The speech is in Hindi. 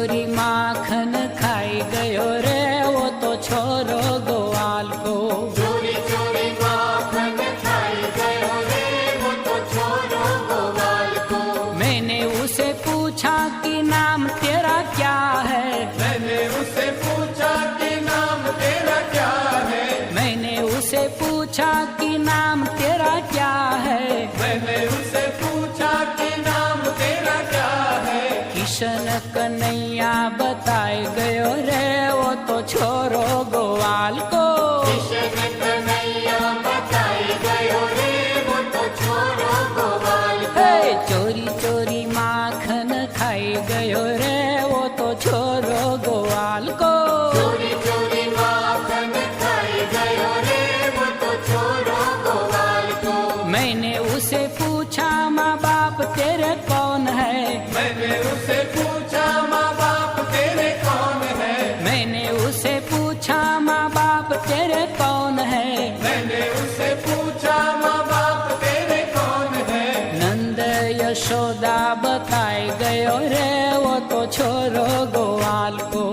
चोरी माखन खाई गयो रे वो तो छोरो ग्वाल को। चोरी चोरी माखन खाई गयो रे वो तो छोरो ग्वाल को। मैंने उसे पूछा कि नाम तेरा क्या है। मैंने उसे पूछा कि नाम तेरा क्या है। मैंने उसे पूछा कि नाम तेरा क्या है। मैंने उसे पूछा कि नाम तेरा क्या है। किशन कन्हैया बताए गयो रे वो तो छोरो ग्वाल को। किशन कन्हैया बताए गयो रे वो तो छोरो ग्वाल को। चोरी चोरी माखन खाई गयो रे वो तो छोरो ग्वाल को। चोरी चोरी माखन खाई गयो रे वो तो छोरो ग्वाल को। मैंने उसे पूछा माँ बाप तेरे कौन है। मैंने उसे पूछा माँ बाप तेरे कौन है। मैंने उसे पूछा माँ बाप तेरे कौन है। मैंने उसे पूछा माँ बाप तेरे कौन है। नंद यशोदा बताए गयो रे वो तो छोरो ग्वाल को।